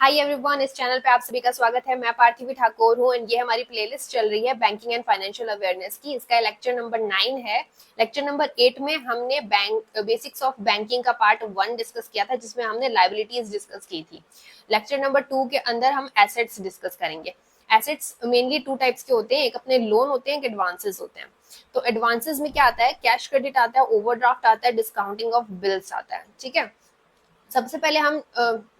Hi everyone, इस channel पे आप सभी का स्वागत है। मैं पार्थिवी ठाकुर हूँ एंड ये हमारी प्लेलिस्ट चल रही है बैंकिंग एंड फाइनेंशियल अवेयरनेस की। इसका लेक्चर नंबर 9 है। लेक्चर नंबर 8 में हमने बेसिक्स ऑफ बैंकिंग का पार्ट 1 डिस्कस किया था, जिसमें हमने लायबिलिटीज डिस्कस की थी। लेक्चर नंबर 2 के अंदर हम एसेट्स डिस्कस करेंगे। एसेट्स मेनली टू टाइप्स के होते हैं, एक अपने लोन होते हैं, एक एडवांसेस होते हैं। तो एडवांसेस में क्या आता है? कैश क्रेडिट आता है, ओवरड्राफ्ट आता है, डिस्काउंटिंग ऑफ बिल्स आता है। ठीक है, सबसे पहले हम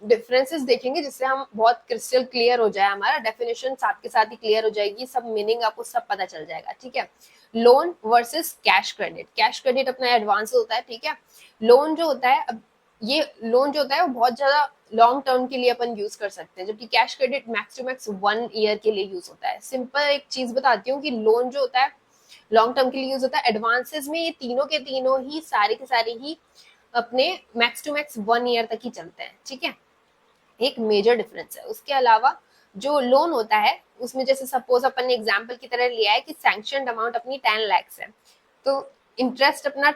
डिफरेंसेस देखेंगे जिससे हम बहुत क्रिस्टल क्लियर हो जाए, हमारा डेफिनेशन साथ के साथ ही क्लियर हो जाएगी, सब मीनिंग आपको सब पता चल जाएगा। ठीक है, loan versus cash credit. Cash credit अपना एडवांस होता है। ठीक है, लोन जो होता है, अब ये लोन जो होता है वो बहुत ज्यादा लॉन्ग टर्म के लिए अपन यूज कर सकते हैं, जबकि cash credit max to max 1 year के लिए यूज होता है। सिंपल एक चीज बताती हूँ कि लोन जो होता है लॉन्ग टर्म के लिए यूज होता है। एडवांसेस में ये तीनों के तीनों ही सारे के सारे ही अपने मैक्स टू मैक्स 1 ईयर तक ही चलते हैं। ठीक है, एक मेजर डिफरेंस है। उसके अलावा जो लोन होता है उसमें जैसे सपोज अपन ने एग्जाम्पल की तरह लिया है कि सैंक्शन अमाउंट अपनी 10 lakhs है, तो इंटरेस्ट अपना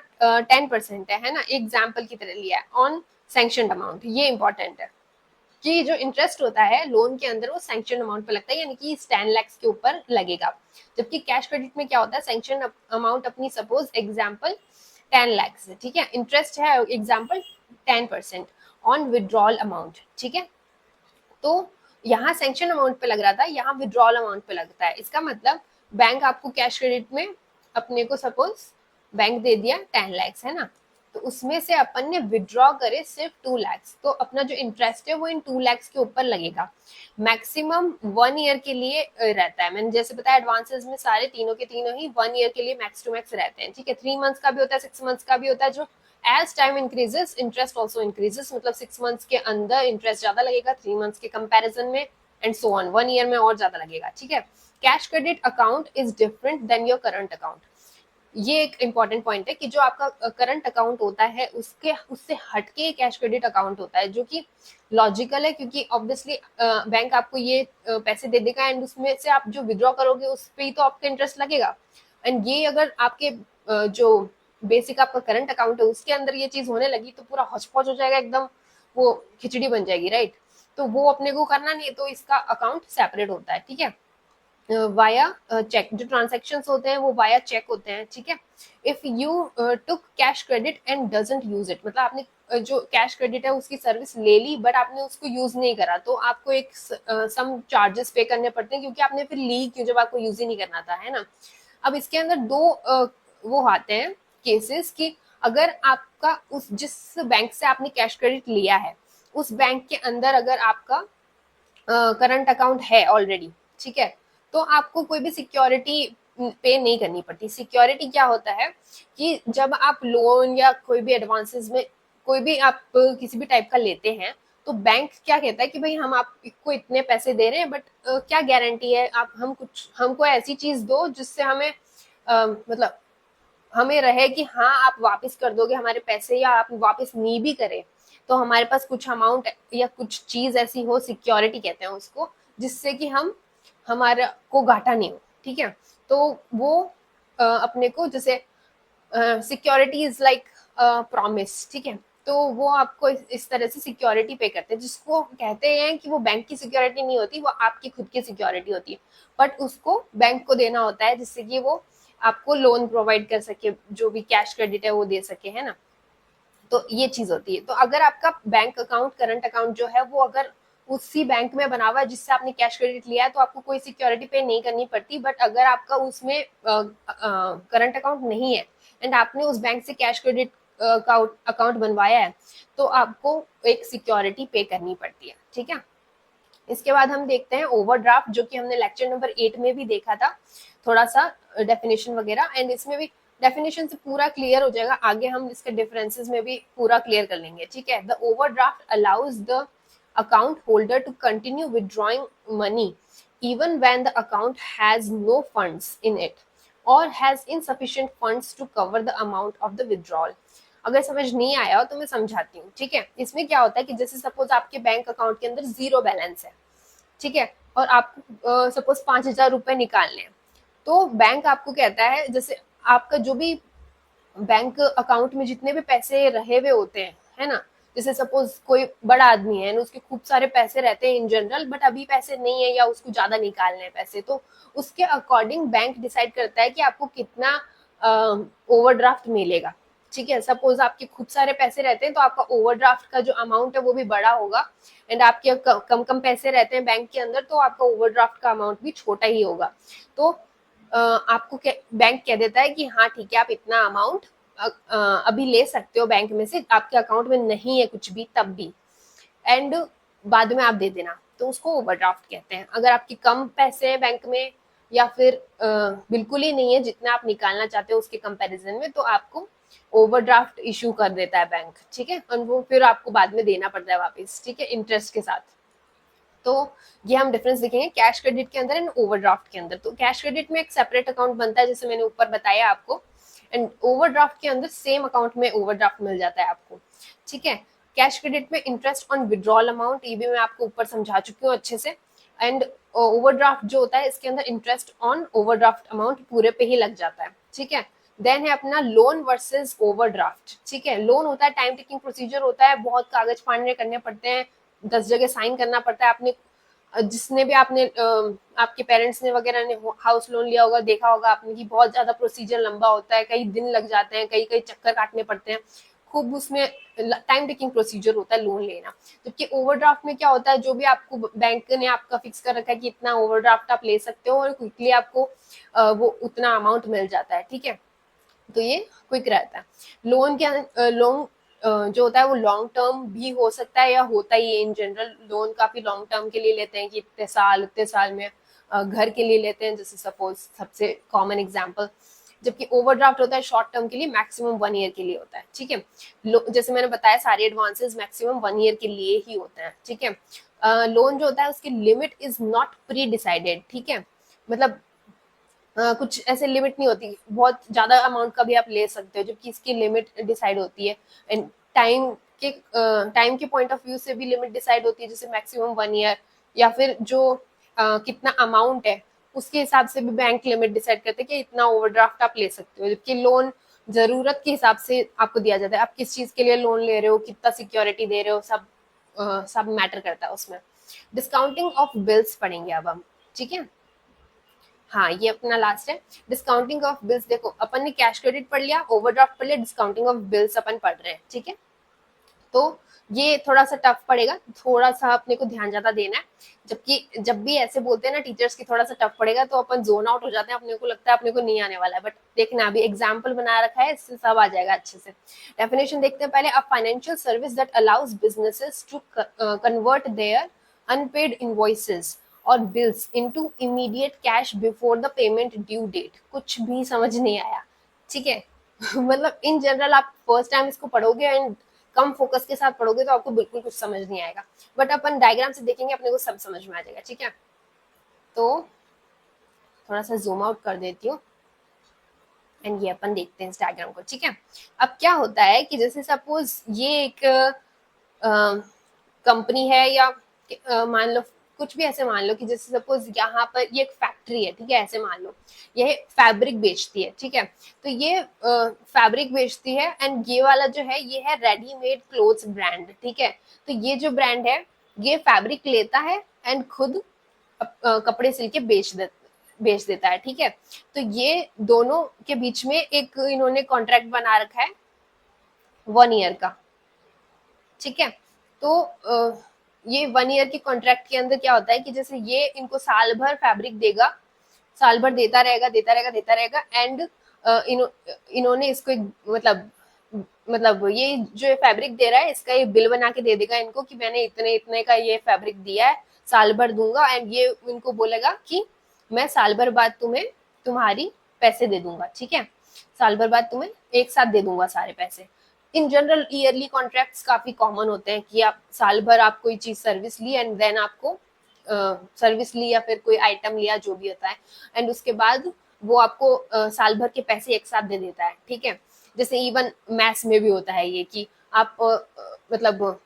10% है ना, एग्जाम्पल की तरह लिया है ऑन सैंक्शन अमाउंट। ये इंपॉर्टेंट है कि जो इंटरेस्ट होता है लोन के अंदर वो सैंक्शन अमाउंट पे लगता है, यानी कि इस 10 lakhs के ऊपर लगेगा। जबकि कैश क्रेडिट में क्या होता है, सैंक्शन अमाउंट अपनी सपोज एग्जाम्पल 10 lakhs है। ठीक है, इंटरेस्ट है एग्जाम्पल 10% ऑन विड्रॉल अमाउंट। ठीक है, तो यहाँ सैंक्शन अमाउंट पे लग रहा था, यहाँ विड्रॉल अमाउंट पे लगता है। इसका मतलब बैंक आपको कैश क्रेडिट में अपने को सपोज बैंक दे दिया 10 lakhs है ना, तो उसमें से अपन ने विड्रॉ करे सिर्फ 2 lakhs, तो अपना जो इंटरेस्ट है वो इन 2 lakhs के ऊपर लगेगा। मैक्सिमम 1 ईयर के लिए रहता है। मैंने जैसे बताया एडवांसेस में सारे तीनों के तीनों ही 1 ईयर के लिए मैक्स टू मैक्स रहते हैं। ठीक है, 3 months का भी होता है, 6 months का भी होता है। जो age time increases interest also increases, मतलब 6 months के अंदर इंटरेस्ट ज्यादा लगेगा 3 months के कंपेरिजन में, एंड सो ऑन 1 ईयर में और ज्यादा लगेगा। ठीक है, cash credit account is different than your current account. ये एक इंपॉर्टेंट पॉइंट है कि जो आपका करंट अकाउंट होता है उसके उससे हटके कैश क्रेडिट अकाउंट होता है, जो कि लॉजिकल है, क्योंकि ऑब्वियसली बैंक आपको ये पैसे दे देगा एंड उसमें से आप जो विड्रॉ करोगे उस पर ही तो आपका इंटरेस्ट लगेगा। एंड ये अगर आपके जो बेसिक आपका करंट अकाउंट है उसके अंदर ये चीज होने लगी तो पूरा हौच-पौच हो जाएगा एकदम, वो खिचड़ी बन जाएगी, राइट। तो वो अपने को करना नहीं है, तो इसका अकाउंट सेपरेट होता है। ठीक है, वाया चेक, जो ट्रांजेक्शन होते हैं वो वाया चेक होते हैं। ठीक है, if you took cash credit and doesn't use it, मतलब आपने जो कैश क्रेडिट है उसकी सर्विस ले ली बट आपने उसको यूज नहीं करा, तो आपको एक सम चार्जेस पे करने पड़ते हैं, क्योंकि आपने फिर ली क्यों जब आपको यूज ही नहीं करना था, है ना। अब इसके अंदर दो वो आते हैं केसेस कि अगर आपका उस जिस बैंक से आपने कैश क्रेडिट लिया है उस बैंक के अंदर अगर आपका करंट अकाउंट है ऑलरेडी, ठीक है, तो आपको कोई भी सिक्योरिटी पे नहीं करनी पड़ती। सिक्योरिटी क्या होता है कि जब आप लोन या कोई भी एडवांसेस में कोई भी आप किसी भी टाइप का लेते हैं, तो बैंक क्या कहता है कि भाई हम आपको इतने पैसे दे रहे हैं, बट क्या गारंटी है, आप हमको ऐसी चीज दो जिससे हमें मतलब हमें रहे कि हाँ आप वापस कर दोगे हमारे पैसे, या आप वापस नहीं भी करें तो हमारे पास कुछ अमाउंट या कुछ चीज ऐसी हो, सिक्योरिटी कहते हैं उसको, जिससे कि हम हमारा को घाटा नहीं हो। ठीक है, तो वो अपने को जैसे सिक्योरिटी इज लाइक प्रॉमिस। ठीक है, तो वो आपको इस तरह से सिक्योरिटी पे करते हैं, जिसको कहते हैं कि वो बैंक की सिक्योरिटी नहीं होती, वो आपकी खुद की सिक्योरिटी होती है, बट उसको बैंक को देना होता है जिससे कि वो आपको लोन प्रोवाइड कर सके, जो भी कैश क्रेडिट है वो दे सके, है ना। तो ये चीज होती है। तो अगर आपका बैंक अकाउंट करंट अकाउंट जो है वो अगर उसी बैंक में बना हुआ है जिससे आपने कैश क्रेडिट लिया है, तो आपको कोई सिक्योरिटी पे नहीं करनी पड़ती। बट अगर आपका उसमें करंट अकाउंट नहीं है एंड आपने उस बैंक से कैश क्रेडिट अकाउंट बनवाया है, तो आपको एक सिक्योरिटी पे करनी पड़ती है। ठीक है, इसके बाद हम देखते हैं ओवरड्राफ्ट, जो कि हमने लेक्चर नंबर 8 में भी देखा था, थोड़ा सा डेफिनेशन वगैरह, एंड इसमें भी डेफिनेशन से पूरा क्लियर हो जाएगा, आगे हम इसके डिफरेंसेस में भी पूरा क्लियर कर लेंगे। ठीक है, the overdraft allows the account holder to continue withdrawing money even when the account has no funds in it or has insufficient funds to cover the amount of the withdrawal। अगर समझ नहीं आया हो तो मैं समझाती हूँ। ठीक है, इसमें क्या होता है कि जैसे सपोज आपके बैंक अकाउंट के अंदर 0 बैलेंस है, ठीक है, और आपको सपोज 5,000 रुपए निकालने हैं, तो बैंक आपको कहता है, जैसे आपका जो भी बैंक अकाउंट में जितने भी पैसे रहे हुए होते हैं, है ना, जैसे सपोज कोई बड़ा आदमी है, उसके खूब सारे पैसे रहते हैं इन जनरल, बट अभी पैसे नहीं है या उसको ज्यादा निकालने हैं पैसे, तो उसके अकॉर्डिंग बैंक डिसाइड करता है कि आपको कितना ओवरड्राफ्ट मिलेगा। ठीक है, सपोज आपके खूब सारे पैसे रहते हैं तो आपका ओवरड्राफ्ट का जो अमाउंट है वो भी बड़ा होगा, एंड आपके कम कम पैसे रहते हैं बैंक के अंदर तो आपका ओवरड्राफ्ट का अमाउंट भी छोटा ही होगा। तो आपको बैंक कह देता है कि हाँ ठीक है, आप इतना अमाउंट अभी ले सकते हो बैंक में से, आपके अकाउंट में नहीं है कुछ भी तब भी, एंड बाद में आप दे देना, तो उसको ओवरड्राफ्ट कहते हैं। अगर आपके कम पैसे हैं बैंक में या फिर बिल्कुल ही नहीं है जितना आप निकालना चाहते हो उसके कंपैरिजन में, तो आपको ओवरड्राफ्ट इशू कर देता है बैंक। ठीक है, और वो फिर आपको बाद में देना पड़ता है वापस, ठीक है, इंटरेस्ट के साथ। तो ये हम डिफरेंस देखेंगे कैश क्रेडिट के अंदर एंड ओवरड्राफ्ट के अंदर। तो कैश क्रेडिट में एक सेपरेट अकाउंट बनता है जैसे मैंने ऊपर बताया आपको, एंड ओवरड्राफ्ट के अंदर सेम अकाउंट में ओवरड्राफ्ट मिल जाता है आपको। ठीक है, कैश क्रेडिट में इंटरेस्ट ऑन विड्रॉल अमाउंट, ये भी मैं आपको ऊपर समझा चुकी हूँ अच्छे से। एंड ओवरड्राफ्ट जो होता है इसके अंदर इंटरेस्ट ऑन ओवरड्राफ्ट अमाउंट पूरे पे ही लग जाता है। ठीक है, देन है अपना लोन वर्सेस ओवरड्राफ्ट। ठीक है, लोन होता है टाइम टेकिंग प्रोसीजर होता है, बहुत कागज पाने करने पड़ते हैं, 10 जगह साइन करना पड़ता है। आपने जिसने भी आपने आपके पेरेंट्स ने वगैरह ने हाउस लोन लिया होगा, देखा होगा आपने कि बहुत ज्यादा प्रोसीजर लंबा होता है, कई दिन लग जाते हैं, कई कई चक्कर काटने पड़ते हैं, खूब उसमें टाइम टेकिंग प्रोसीजर होता है लोन लेना। जबकि ओवरड्राफ्ट में क्या होता है, जो भी आपको बैंक ने आपका फिक्स कर रखा है कि इतना ओवरड्राफ्ट आप ले सकते हो और क्विकली आपको वो उतना अमाउंट मिल जाता है। ठीक है, तो ये क्विक रहता है। लोन के लोन जो होता है वो लॉन्ग टर्म भी हो सकता है या होता ही है। इन जनरल लोन काफी लॉन्ग टर्म के लिए लेते हैं कि इतने साल में घर के लिए लेते हैं, जैसे सपोज सबसे कॉमन एग्जांपल। जबकि ओवरड्राफ्ट होता है शॉर्ट टर्म के लिए, मैक्सिमम 1 ईयर के लिए होता है। ठीक है, जैसे मैंने बताया सारे एडवांसेस मैक्सिमम 1 ईयर के लिए ही होते हैं। ठीक है, लोन जो होता है उसकी limit is not pre decided. ठीक है, मतलब कुछ ऐसे लिमिट नहीं होती, बहुत ज्यादा अमाउंट का भी आप ले सकते हो, जबकि इसकी लिमिट डिसाइड होती है। एंड टाइम के पॉइंट ऑफ व्यू से भी लिमिट डिसाइड होती है, जैसे मैक्सिमम 1 ईयर, या फिर जो कितना अमाउंट है उसके हिसाब से भी बैंक लिमिट डिसाइड करते हैं कि इतना ओवरड्राफ्ट आप ले सकते हो। जबकि लोन जरूरत के हिसाब से आपको दिया जाता है, आप किस चीज के लिए लोन ले रहे हो, कितना सिक्योरिटी दे रहे हो, सब मैटर करता है उसमें। डिस्काउंटिंग ऑफ बिल्स पढ़ेंगे अब हम। ठीक है, हाँ ये अपना लास्ट है डिस्काउंटिंग ऑफ बिल्स। देखो अपन ने कैश क्रेडिट पढ़ लिया, ओवरड्राफ्ट पढ़ लिया, डिस्काउंटिंग ऑफ बिल्स अपन पढ़ रहे हैं। ठीक है, तो ये थोड़ा सा टफ पड़ेगा, थोड़ा सा अपने को ध्यान ज्यादा देना है। जबकि जब भी ऐसे बोलते हैं ना टीचर्स की थोड़ा सा टफ पड़ेगा, तो अपन जोन आउट हो जाते हैं, अपने को लगता है अपने को नहीं आने वाला है, बट देखना अभी एग्जाम्पल बना रखा है, इससे सब आ जाएगा अच्छे से। डेफिनेशन देखते हैं पहले। A financial service that allows businesses to convert their unpaid invoices और bills into immediate cash before the payment due date. कुछ भी समझ नहीं आया, ठीक है। मतलब इन जनरल आप फर्स्ट टाइम इसको पढ़ोगे एंड कम फोकस के साथ पढ़ोगे तो आपको बिल्कुल कुछ समझ नहीं आएगा, बट अपन डायग्राम से देखेंगे अपने को सब समझ में आ जाएगा। ठीक है, तो थोड़ा सा जूम आउट कर देती हूँ एंड ये अपन देखते हैं इस डायग्राम को। ठीक है, अब क्या होता है कि जैसे सपोज ये एक कंपनी है, या मान लो कुछ भी ऐसे मान लो कि जैसे सपोज यहाँ पर ये एक फैक्ट्री है। ठीक है, ऐसे मान लो ये फैब्रिक बेचती है। ठीक है, तो ये फैब्रिक बेचती है, एंड ये वाला जो है ये है रेडीमेड क्लोथ्स ब्रांड। ठीक है, तो ये जो ब्रांड है ये फैब्रिक लेता है एंड खुद कपड़े सिल के बेच देता है। ठीक है, तो ये दोनों के बीच में एक इन्होंने कॉन्ट्रैक्ट बना रखा है 1 ईयर का। ठीक है, तो ये 1 ईयर के कॉन्ट्रैक्ट के अंदर क्या होता है कि जैसे ये इनको साल भर फैब्रिक देगा, साल भर देता रहेगा देता रहेगा देता रहेगा, एंड इन्होंने इसको एक मतलब ये जो फैब्रिक दे रहा है इसका ये बिल बना के दे देगा इनको कि मैंने इतने इतने का ये फैब्रिक दिया है, साल भर दूंगा, एंड ये इनको बोलेगा कि मैं साल भर बाद तुम्हें तुम्हारी पैसे दे दूंगा। ठीक है, साल भर बाद तुम्हें एक साथ दे दूंगा सारे पैसे। इन जनरल ईयरली कॉन्ट्रैक्ट्स काफी कॉमन होते हैं कि आप साल भर आप कोई चीज सर्विस ली एंड देन आपको सर्विस ली या फिर कोई आइटम लिया जो भी होता है, एंड उसके बाद वो आपको साल भर के पैसे एक साथ दे देता है। ठीक है, जैसे इवन मैथ्स में भी होता है ये कि आप मतलब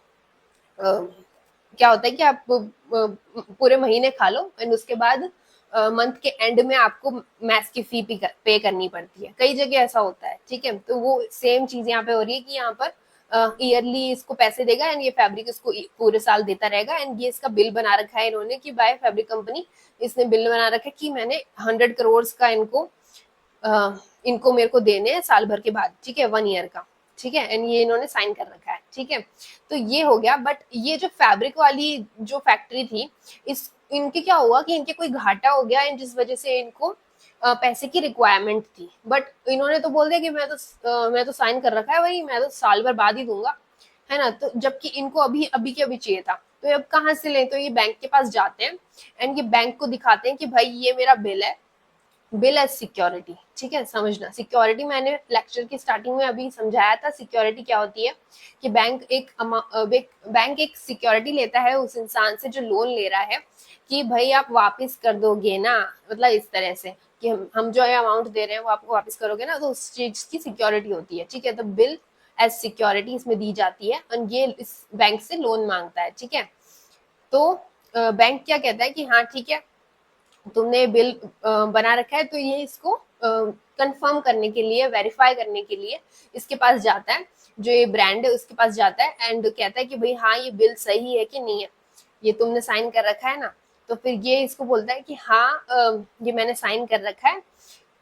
क्या होता है कि आप पूरे महीने खा लो एंड उसके बाद मंथ के एंड में आपको मैथ्स की फी पे करनी पड़ती है, कई जगह ऐसा होता है। ठीक है, तो वो सेम चीज यहाँ पे हो रही है कि यहाँ पर ईयरली इसको पैसे देगा एंड ये फैब्रिक इसको पूरे साल देता रहेगा। एंड ये इसका बिल बना रखा है इन्होंने कि बाय फैब्रिक कंपनी, इसने बिल बना रखा है कि मैंने 100 करोड़ का इनको मेरे को देने हैं साल भर के बाद, ठीक है, 1 ईयर का, ठीक है। एंड ये इन्होंने साइन कर रखा है, ठीक है। तो ये हो गया। बट ये जो फैब्रिक वाली जो फैक्ट्री थी, इस इनके क्या हुआ कि इनके कोई घाटा हो गया जिस वजह से इनको पैसे की रिक्वायरमेंट थी। बट इन्होंने तो बोल दिया कि मैं तो साइन कर रखा है भाई, मैं तो साल भर बाद ही दूंगा, है ना। तो जबकि इनको अभी अभी के अभी चाहिए था, तो ये अब कहाँ से लें? तो ये बैंक के पास जाते हैं एंड ये बैंक को दिखाते हैं कि भाई ये मेरा बिल है, बिल एज सिक्योरिटी, ठीक है। समझना, सिक्योरिटी मैंने लेक्चर की स्टार्टिंग में अभी समझाया था। सिक्योरिटी क्या होती है कि बैंक एक सिक्योरिटी लेता है उस इंसान से जो लोन ले रहा है कि भाई आप वापस कर दोगे ना, मतलब इस तरह से कि हम जो अमाउंट दे रहे हैं वो आपको वापस करोगे ना, तो उस चीज की सिक्योरिटी होती है, ठीक है। तो बिल एज सिक्योरिटी इसमें दी जाती है और ये इस बैंक से लोन मांगता है, ठीक है। तो बैंक क्या कहता है कि हाँ ठीक है, तुमने बिल बना रखा है, तो ये इसको कंफर्म करने के लिए, वेरीफाई करने के लिए इसके पास जाता है, जो ये ब्रांड है उसके पास जाता है एंड कहता है कि भाई हाँ ये बिल सही है कि नहीं है, ये तुमने साइन कर रखा है ना। तो फिर ये इसको बोलता है कि हाँ ये मैंने साइन कर रखा है।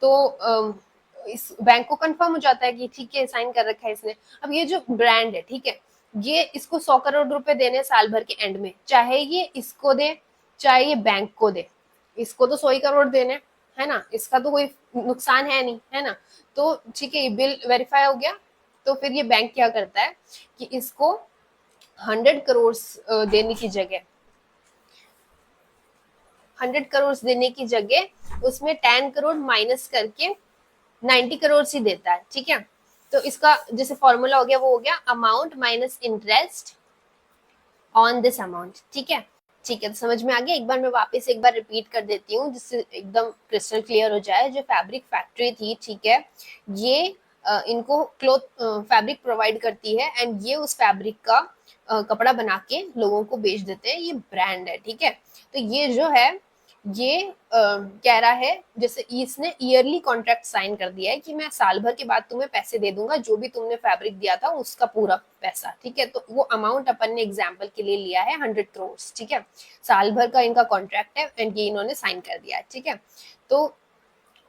तो इस बैंक को कंफर्म हो जाता है कि ठीक है साइन कर रखा है इसने। अब ये जो ब्रांड है, ठीक है, ये इसको 100 करोड़ रुपए देने साल भर के एंड में, चाहे ये इसको दे चाहे ये बैंक को दे, इसको तो 100 करोड़ देने, है ना, इसका तो कोई नुकसान है नहीं, है ना। तो ठीक है, ये बिल वेरीफाई हो गया। तो फिर ये बैंक क्या करता है कि इसको 100 करोड़ देने की जगह 100 करोड़ देने की जगह उसमें 10 करोड़ माइनस करके 90 करोड़ ही देता है, ठीक है। तो इसका जैसे फॉर्मूला हो गया, वो हो गया amount minus interest on this amount, ठीक है। ठीक है, तो समझ में आ गया। एक बार रिपीट कर देती हूँ जिससे एकदम क्रिस्टल क्लियर हो जाए। जो फैब्रिक फैक्ट्री थी, ठीक है, ये इनको क्लोथ फैब्रिक प्रोवाइड करती है एंड ये उस फैब्रिक का कपड़ा बना के लोगों को बेच देते हैं। ये ब्रांड है, ठीक है। तो ये जो है ये कह रहा है, जैसे इसने ईयरली कॉन्ट्रैक्ट साइन कर दिया है कि मैं साल भर के बाद तुम्हें पैसे दे दूंगा, जो भी तुमने फैब्रिक दिया था उसका पूरा पैसा, ठीक है। तो वो अमाउंट अपन ने एग्जाम्पल के लिए लिया है 100 करोड़, ठीक है। साल भर का इनका कॉन्ट्रैक्ट है एंड ये इन्होंने साइन कर दिया है, ठीक है। तो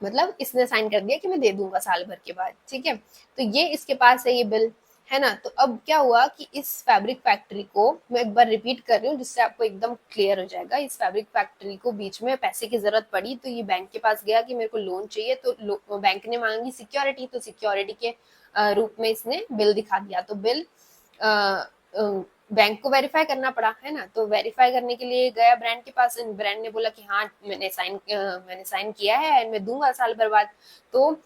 मतलब इसने साइन कर दिया कि मैं दे दूंगा साल भर के बाद, ठीक है। तो ये इसके पास है ये बिल, है ना। तो अब क्या हुआ कि इस फैब्रिक फैक्ट्री को मैं एक बार रिपीट कर रही हूँ जिससे आपको एकदम क्लियर हो जाएगा। इस फैब्रिक फैक्ट्री को बीच में पैसे की जरूरत पड़ी, तो ये बैंक के पास गया कि मेरे को लोन चाहिए। तो बैंक ने मांगी सिक्योरिटी, तो सिक्योरिटी के रूप में इसने बिल दिखा दिया। तो बिल बैंक को वेरीफाई करना पड़ा, है ना। तो वेरीफाई करने के लिए गया ब्रांड के पास, ब्रांड ने बोला कि हाँ मैंने साइन किया है एंड मैं दूंगा साल भर बाद। तो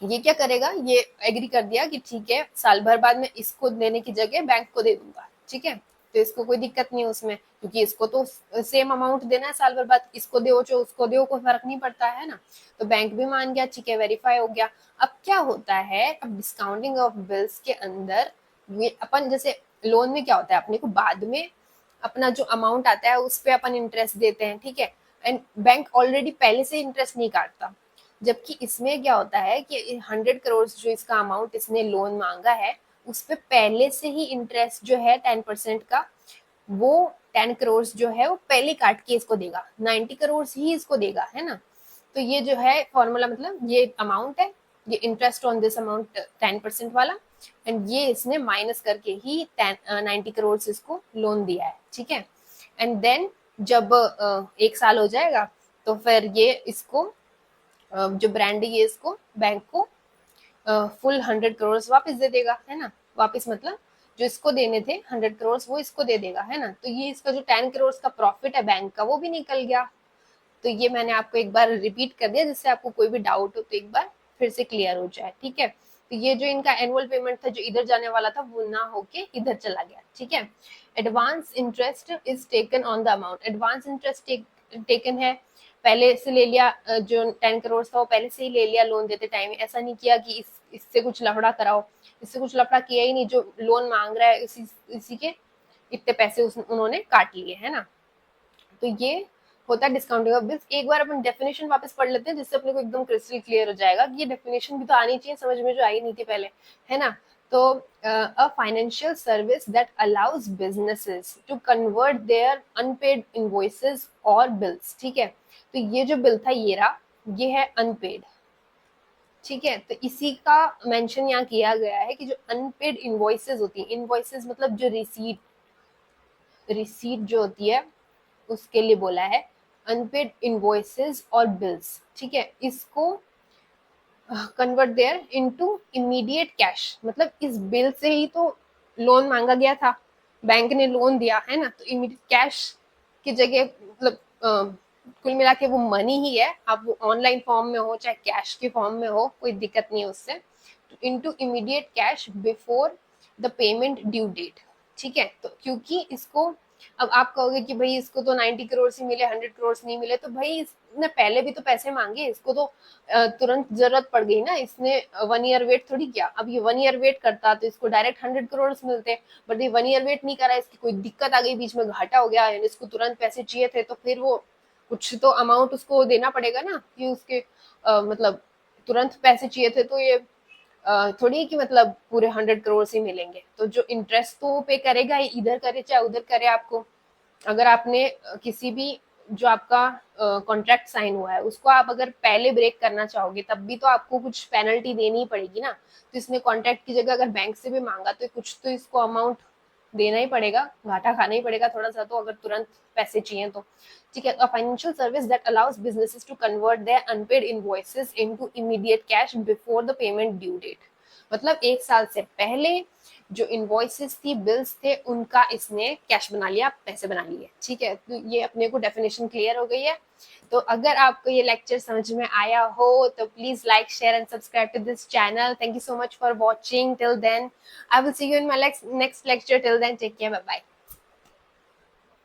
ये क्या करेगा, ये एग्री कर दिया कि ठीक है साल भर बाद मैं इसको देने की जगह बैंक को दे दूंगा, ठीक है। तो इसको कोई दिक्कत नहीं है उसमें, क्योंकि इसको तो सेम अमाउंट देना है साल भर बाद, इसको दो चाहे उसको दो, कोई फर्क नहीं पड़ता, है ना। तो बैंक भी मान गया, ठीक है, वेरीफाई हो गया। अब क्या होता है, अब डिस्काउंटिंग ऑफ बिल्स के अंदर अपन जैसे लोन में क्या होता है, अपने को बाद में अपना जो अमाउंट आता है उस पर अपन इंटरेस्ट देते हैं, ठीक है। एंड बैंक ऑलरेडी पहले से इंटरेस्ट नहीं काटता। जबकि इसमें क्या होता है कि 100 करोड़ जो इसका अमाउंट इसने लोन मांगा है, उस पर पहले से ही इंटरेस्ट जो है 10% का, वो 10 करोड़ जो है वो पहले काट के इसको देगा, 90 करोड़ ही इसको देगा, है ना। तो ये जो है फॉर्मूला, मतलब ये अमाउंट है, ये इंटरेस्ट ऑन दिस अमाउंट 10% वाला, एंड ये इसने माइनस करके ही 90 करोड़ इसको लोन दिया है, ठीक है। एंड देन जब 1 साल हो जाएगा तो फिर ये इसको जो ब्रांड है ये इसको बैंक को फुल 100 करोड़ वापस दे देगा, है ना। वापस मतलब जो इसको देने थे 100 करोड़ वो इसको दे देगा, है ना। तो ये इसका जो 10 करोड़ का प्रॉफिट है बैंक का वो भी निकल गया। तो ये मैंने आपको एक बार रिपीट कर दिया जिससे आपको कोई भी डाउट हो तो एक बार फिर से क्लियर हो जाए, ठीक है। तो ये जो इनका एनुअल पेमेंट था जो इधर जाने वाला था वो ना होके इधर चला गया, ठीक है। Advance interest is taken on the amount, advance interest taken है, पहले से ले लिया। जो 10 करोड़ था वो पहले से ही ले लिया लोन देते टाइम, ऐसा नहीं किया कि इससे कुछ लफड़ा कराओ, इससे कुछ लफड़ा किया ही नहीं। जो लोन मांग रहा है इसी के इतने पैसे उन्होंने काट लिए, है ना। तो ये होता है डिस्काउंटिंग ऑफ बिल्स। एक बार अपन डेफिनेशन वापस पढ़ लेते हैं जिससे अपने को एकदम क्रिस्टल क्लियर हो जाएगा कि ये डेफिनेशन भी तो आनी चाहिए समझ में, जो आई नहीं थी पहले, है ना। तो a financial service that allows businesses to convert their unpaid invoices or bills, ठीक है। तो ये जो बिल था ये रहा, ये है अनपेड, ठीक है। तो इसी का मेंशन यहाँ किया गया है कि जो अनपेड इनवॉइसेस होती है, इनवॉइसेस मतलब जो रिसीट जो होती है उसके लिए बोला है, अनपेड इनवॉइसेस और बिल्स, ठीक है। इसको convert there into immediate cash, मतलब इस बिल से ही तो लोन मांगा गया था, बैंक ने लोन दिया है ना, तो इमीडिएट कैश की जगह मतलब कुल मिला के वो मनी ही है, आप वो ऑनलाइन फॉर्म में हो चाहे कैश के फॉर्म में हो, कोई दिक्कत नहीं है उससे। Into immediate cash before the payment due date, ठीक है। तो क्योंकि इसको, अब आप कहोगे कि भाई इसको तो 90 करोड़ ही मिले, 100 करोड़ नहीं मिले, तो भाई इसने पहले भी तो पैसे मांगे, इसको तो तुरंत जरूरत पड़ गई ना, इसने 1 ईयर वेट थोड़ी किया। अब ये 1 ईयर वेट करता तो इसको डायरेक्ट 100 करोड़ मिलते, बट ये 1 ईयर वेट नहीं करा, इसकी कोई दिक्कत आ गई, बीच में घाटा हो गया, इसको तुरंत पैसे चाहिए थे, तो फिर वो कुछ तो अमाउंट उसको देना पड़ेगा ना, कि उसके मतलब तुरंत पैसे चाहिए थे, तो ये थोड़ी कि मतलब पूरे 100 करोड़ ही मिलेंगे। तो जो इंटरेस्ट तो वो पे करेगा ही, इधर करे चाहे उधर करे आपको। अगर आपने किसी भी जो आपका कॉन्ट्रैक्ट साइन हुआ है उसको आप अगर पहले ब्रेक करना चाहोगे तब भी तो आपको कुछ पेनल्टी देनी ही पड़ेगी ना। तो इसने कॉन्ट्रैक्ट की जगह अगर बैंक से भी मांगा तो कुछ तो इसको अमाउंट देना ही पड़ेगा, घाटा खाना ही पड़ेगा थोड़ा सा, तो अगर तुरंत पैसे चाहिए तो, ठीक है। A financial service that allows businesses to convert their unpaid invoices into immediate cash before the payment due date, मतलब 1 साल से पहले जो इनवॉइसेस थी, बिल्स थे, उनका इसने कैश बना लिया, पैसे बना लिए, ठीक है। तो ये अपने को डेफिनेशन क्लियर हो गई है। तो अगर आपको ये लेक्चर समझ में आया हो तो please like, share and subscribe to this channel. Thank you so much for watching till then. I will see you in my next lecture. Till then take care, bye bye.